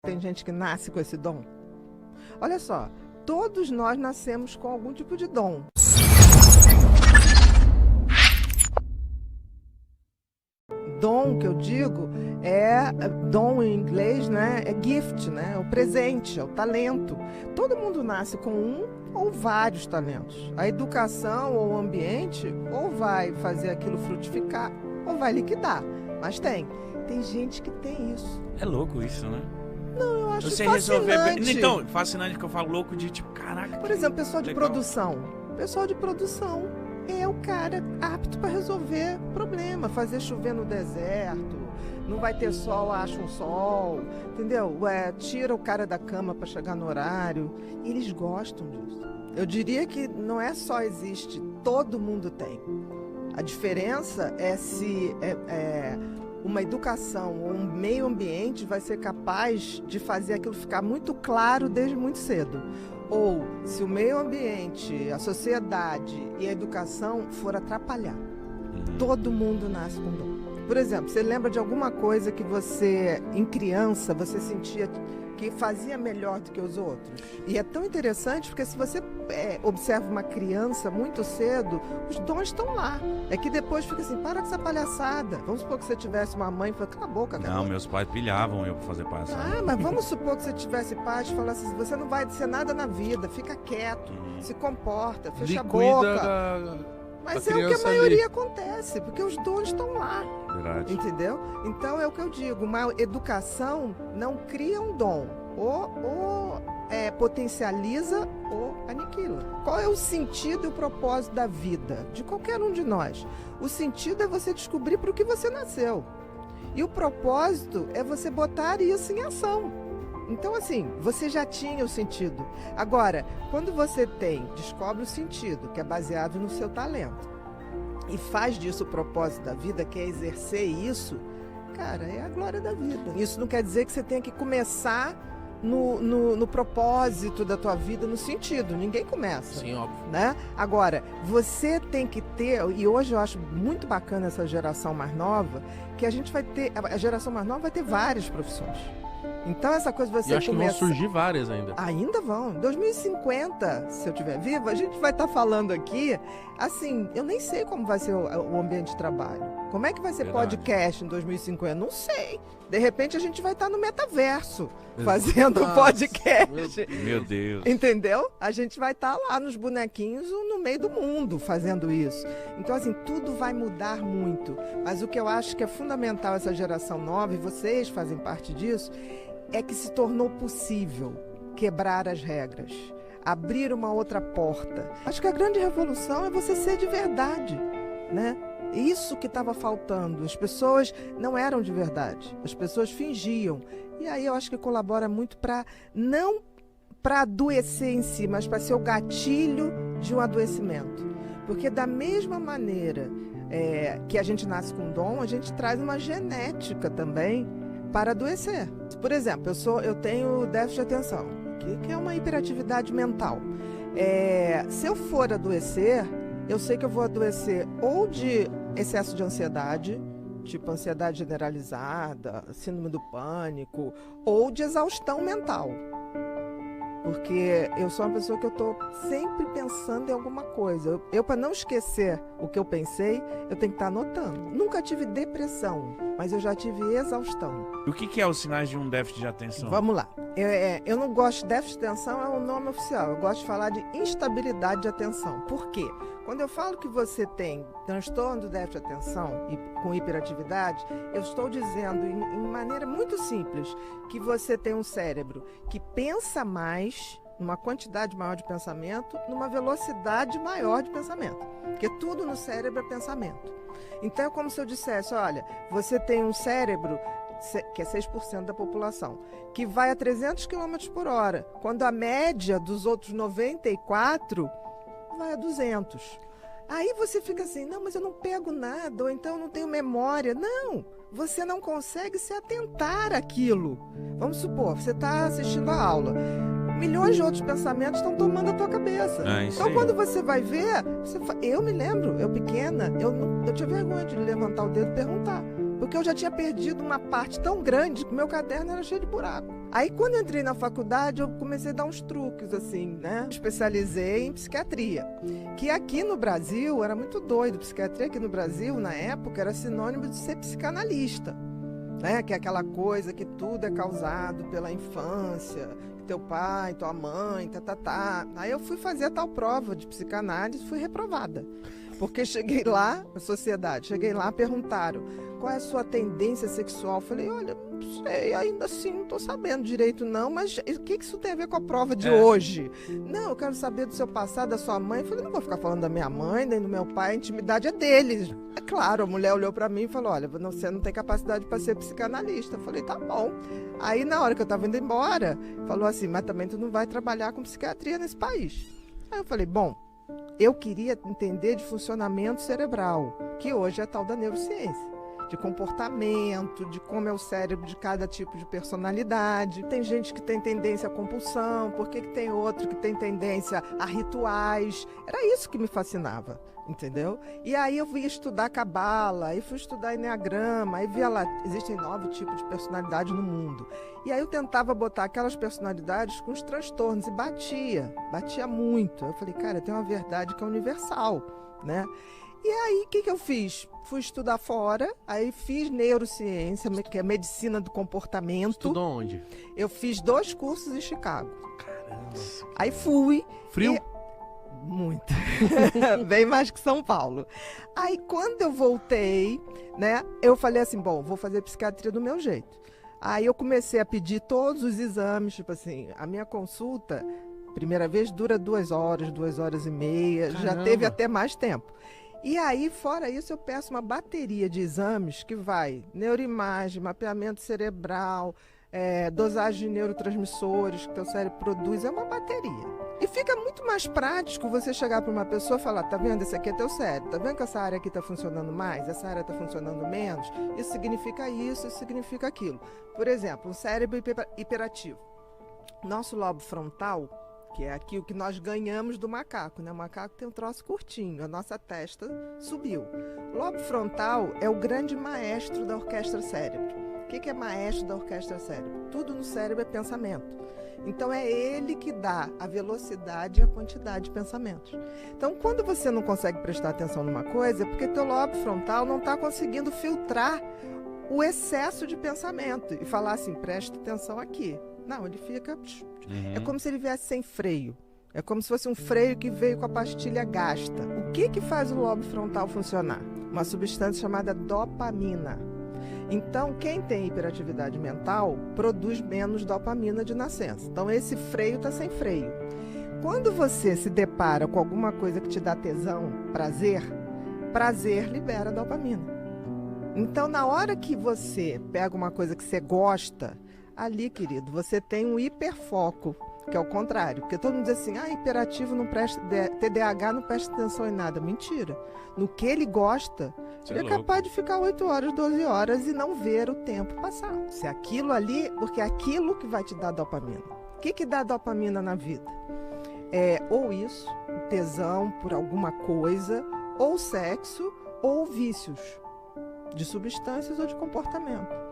Tem gente que nasce com esse dom. Olha só, todos nós nascemos com algum tipo de dom. Dom, que eu digo, dom em inglês, né? É gift, né? É o presente, é o talento. Todo mundo nasce com um ou vários talentos. A educação ou o ambiente ou vai fazer aquilo frutificar ou vai liquidar. Mas tem gente que tem isso. É louco isso, né? Não, eu acho Você fascinante. resolver... Então, fascinante que eu falo louco de tipo, caraca. Por exemplo, pessoal de legal. produção. Pessoal de produção é o cara apto para resolver problema, fazer chover no deserto, não vai ter sol, acha um sol, entendeu? Tira o cara da cama para chegar no horário. E eles gostam disso. Eu diria que não é só existe, todo mundo tem. A diferença é se uma educação ou um meio ambiente vai ser capaz de fazer aquilo ficar muito claro desde muito cedo. Ou se o meio ambiente, a sociedade e a educação for atrapalhar. Todo mundo nasce com dom. Por exemplo, você lembra de alguma coisa que você, em criança, você sentia que fazia melhor do que os outros? E é tão interessante porque se você observa uma criança muito cedo, os dons estão lá. É que depois fica assim, para com essa palhaçada. Vamos supor que você tivesse uma mãe e falasse, cala a boca, cara. Não, meus pais pilhavam eu pra fazer palhaçada. Ah, mas vamos supor que você tivesse pais e falasse assim, você não vai ser nada na vida, fica quieto, se comporta, fecha a boca. Mas é o que a maioria acontece, porque os dons estão lá. Verdade. Entendeu? Então é o que eu digo, uma educação não cria um dom, ou potencializa ou aniquila. Qual é o sentido e o propósito da vida de qualquer um de nós? O sentido é você descobrir para o que você nasceu. E o propósito é você botar isso em ação. Então, assim, você já tinha o sentido. Agora, quando você descobre o sentido, que é baseado no seu talento, e faz disso o propósito da vida, que é exercer isso, cara, é a glória da vida. Isso não quer dizer que você tenha que começar no propósito da tua vida, no sentido. Ninguém começa. Sim, óbvio. Né? Agora, você tem que ter, e hoje eu acho muito bacana essa geração mais nova, que a gente vai ter, a geração mais nova vai ter várias profissões. Então essa coisa você e acho que vão surgir várias ainda. Ainda vão. Em 2050, se eu estiver viva, a gente vai estar falando aqui, assim, eu nem sei como vai ser o ambiente de trabalho. Como é que vai ser podcast em 2050? Não sei. De repente a gente vai estar no metaverso fazendo um podcast. Meu Deus. Entendeu? A gente vai estar lá nos bonequinhos no meio do mundo fazendo isso. Então, assim, tudo vai mudar muito. Mas o que eu acho que é fundamental essa geração nova, e vocês fazem parte disso, é que se tornou possível quebrar as regras, abrir uma outra porta. Acho que a grande revolução é você ser de verdade, né? Isso que estava faltando. As pessoas não eram de verdade, as pessoas fingiam. E aí eu acho que colabora muito não para adoecer em si, mas para ser o gatilho de um adoecimento. Porque da mesma maneira que a gente nasce com dom, a gente traz uma genética também para adoecer. Por exemplo, eu tenho déficit de atenção, que é uma hiperatividade mental. Se eu for adoecer, eu sei que eu vou adoecer ou de excesso de ansiedade, tipo ansiedade generalizada, síndrome do pânico, ou de exaustão mental. Porque eu sou uma pessoa que eu estou sempre pensando em alguma coisa. Eu para não esquecer o que eu pensei, eu tenho que estar anotando. Nunca tive depressão, mas eu já tive exaustão. O que é os sinais de um déficit de atenção? Vamos lá. Eu não gosto de déficit de atenção, é o nome oficial. Eu gosto de falar de instabilidade de atenção. Por quê? Quando eu falo que você tem transtorno do déficit de atenção com hiperatividade, eu estou dizendo, em maneira muito simples, que você tem um cérebro que pensa mais, numa quantidade maior de pensamento, numa velocidade maior de pensamento. Porque tudo no cérebro é pensamento. Então é como se eu dissesse, olha, você tem um cérebro, que é 6% da população, que vai a 300 km por hora, quando a média dos outros 94 vai a 200. Aí você fica assim, não, mas eu não pego nada, ou então eu não tenho memória. Não, você não consegue se atentar àquilo. Vamos supor, você está assistindo a aula, milhões de outros pensamentos estão tomando a tua cabeça. Então quando você vai ver, eu me lembro, eu pequena, eu tinha vergonha de levantar o dedo e perguntar, porque eu já tinha perdido uma parte tão grande que meu caderno era cheio de buraco. Aí, quando eu entrei na faculdade, eu comecei a dar uns truques, assim, né? Especializei em psiquiatria, que aqui no Brasil era muito doido. Psiquiatria aqui no Brasil, na época, era sinônimo de ser psicanalista, né? Que é aquela coisa que tudo é causado pela infância, teu pai, tua mãe, tá. Aí eu fui fazer a tal prova de psicanálise e fui reprovada. Porque cheguei lá, a sociedade, perguntaram qual é a sua tendência sexual. Falei, olha, não sei, ainda assim não estou sabendo direito não, mas o que isso tem a ver com a prova de hoje? Não, eu quero saber do seu passado, da sua mãe. Falei, não vou ficar falando da minha mãe, nem do meu pai, a intimidade é deles. É claro, a mulher olhou para mim e falou, olha, você não tem capacidade para ser psicanalista. Eu falei, tá bom. Aí na hora que eu estava indo embora, falou assim, mas também tu não vai trabalhar com psiquiatria nesse país. Aí eu falei, bom, eu queria entender de funcionamento cerebral, que hoje é tal da neurociência, de comportamento, de como é o cérebro de cada tipo de personalidade. Tem gente que tem tendência à compulsão, por que tem outro que tem tendência a rituais? Era isso que me fascinava, entendeu? E aí eu fui estudar cabala, aí fui estudar enneagrama, aí via lá, existem 9 tipos de personalidade no mundo. E aí eu tentava botar aquelas personalidades com os transtornos e batia muito. Eu falei, cara, tem uma verdade que é universal, né? E aí, o que eu fiz? Fui estudar fora, aí fiz neurociência, que é medicina do comportamento. Estudou onde? Eu fiz 2 cursos em Chicago. Caramba. Aí fui... Frio? Muito. Bem mais que São Paulo. Aí, quando eu voltei, né, eu falei assim, bom, vou fazer psiquiatria do meu jeito. Aí eu comecei a pedir todos os exames, tipo assim, a minha consulta, primeira vez, dura 2 horas, 2 horas e meia, Caramba. já teve até mais tempo. E aí, fora isso, eu peço uma bateria de exames que vai neuroimagem, mapeamento cerebral, dosagem de neurotransmissores que teu cérebro produz, é uma bateria. E fica muito mais prático você chegar para uma pessoa e falar, tá vendo, esse aqui é teu cérebro, tá vendo que essa área aqui está funcionando mais, essa área está funcionando menos, isso significa isso significa aquilo. Por exemplo, um cérebro hiperativo. Nosso lobo frontal, que é aqui o que nós ganhamos do macaco, né? O macaco tem um troço curtinho, a nossa testa subiu. O lobo frontal é o grande maestro da orquestra cérebro. O que é maestro da orquestra cérebro? Tudo no cérebro é pensamento. Então é ele que dá a velocidade e a quantidade de pensamentos. Então quando você não consegue prestar atenção numa coisa, é porque teu lobo frontal não está conseguindo filtrar o excesso de pensamento e falar assim, presta atenção aqui. Não, ele fica... É como se ele viesse sem freio. É como se fosse um freio que veio com a pastilha gasta. O que faz o lobo frontal funcionar? Uma substância chamada dopamina. Então, quem tem hiperatividade mental produz menos dopamina de nascença. Então, esse freio está sem freio. Quando você se depara com alguma coisa que te dá tesão, prazer libera dopamina. Então, na hora que você pega uma coisa que você gosta, ali, querido, você tem um hiperfoco, que é o contrário. Porque todo mundo diz assim, hiperativo não presta, TDAH não presta atenção em nada. Mentira. No que ele gosta, ele é capaz de ficar 8 horas, 12 horas e não ver o tempo passar. Se aquilo ali, porque é aquilo que vai te dar dopamina. O que dá dopamina na vida? Ou isso, tesão por alguma coisa, ou sexo, ou vícios de substâncias ou de comportamento.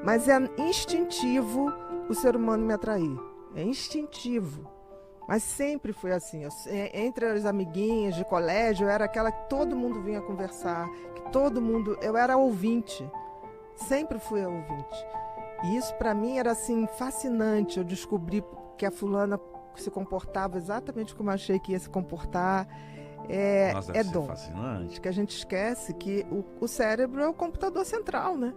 Mas é instintivo o ser humano me atrair. É instintivo. Mas sempre foi assim. Entre as amiguinhas de colégio, eu era aquela que todo mundo vinha conversar, eu era ouvinte. Sempre fui ouvinte. E isso para mim era assim fascinante. Eu descobri que a fulana se comportava exatamente como eu achei que ia se comportar. Nossa, é deve ser dom. fascinante. Que a gente esquece que o cérebro é o computador central, né?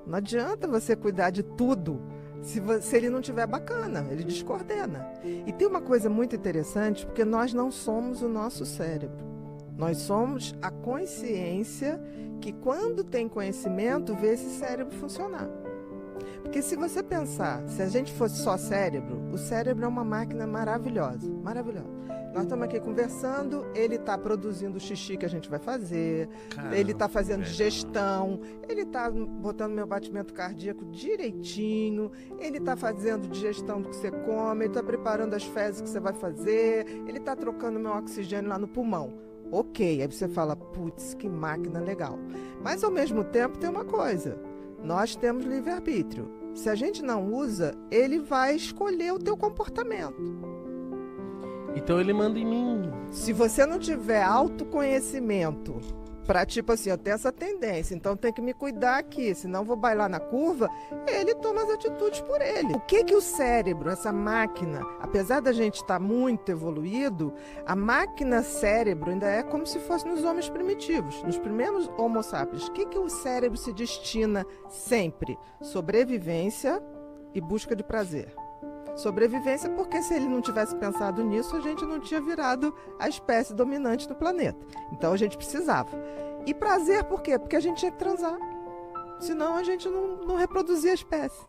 Não adianta você cuidar de tudo se ele não estiver bacana, ele descoordena. E tem uma coisa muito interessante, porque nós não somos o nosso cérebro. Nós somos a consciência que, quando tem conhecimento, vê esse cérebro funcionar. Porque se você pensar, se a gente fosse só cérebro, o cérebro é uma máquina maravilhosa, maravilhosa. Nós estamos aqui conversando, ele está produzindo o xixi que a gente vai fazer, Caramba, ele está fazendo velho. digestão, ele está botando meu batimento cardíaco direitinho, ele está fazendo digestão do que você come, ele está preparando as fezes que você vai fazer, ele está trocando meu oxigênio lá no pulmão. Ok, aí você fala, putz, que máquina legal. Mas ao mesmo tempo tem uma coisa, nós temos livre-arbítrio. Se a gente não usa, ele vai escolher o teu comportamento. Então ele manda em mim. Se você não tiver autoconhecimento para tipo assim, eu tenho essa tendência, então tem que me cuidar aqui, senão vou bailar na curva, ele toma as atitudes por ele. O que o cérebro, essa máquina, apesar da gente estar muito evoluído, a máquina cérebro ainda é como se fosse nos homens primitivos, nos primeiros homo sapiens. O que o cérebro se destina sempre? Sobrevivência e busca de prazer. Sobrevivência, porque se ele não tivesse pensado nisso, a gente não tinha virado a espécie dominante do planeta. Então a gente precisava. E prazer por quê? Porque a gente tinha que transar. Senão a gente não reproduzia a espécie.